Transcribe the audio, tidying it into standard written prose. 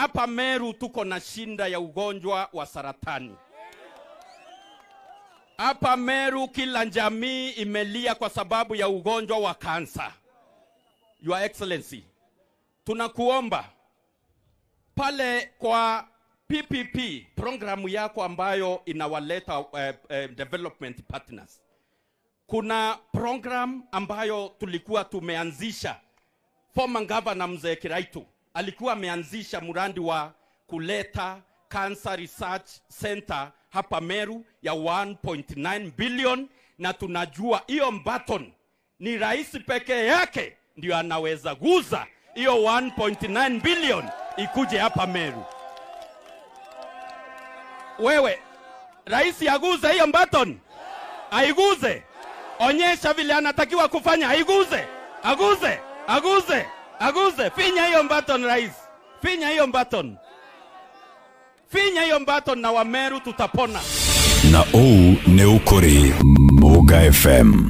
hapa Meru tuko na shinda ya ugonjwa wa saratani. Hapa Meru kila jamii imelia kwa sababu ya ugonjwa wa kansa. Your Excellency, tunakuomba pale kwa PPP programu yako ambayo inawaleta development partners. Kuna program ambayo tulikuwa tumeanzisha. Former Governor Mzee Kiraitu alikuwa ameanzisha mradi wa kuleta Cancer Research Center hapa Meru ya 1.9 billion, na tunajua hiyo Mbaton ni rais pekee yake ndio anaweza guza hiyo 1.9 billion ikuje hapa Meru. Wewe rais aguze hiyo Mbaton, aiguze, onyesha vile anatakiwa kufanya, aiguze, aguze, finya hiyo Mbaton rais, finya hiyo Mbaton. Finya hiyo Mbaton na wa Meru tutapona. Na o ne ukuri Muga FM.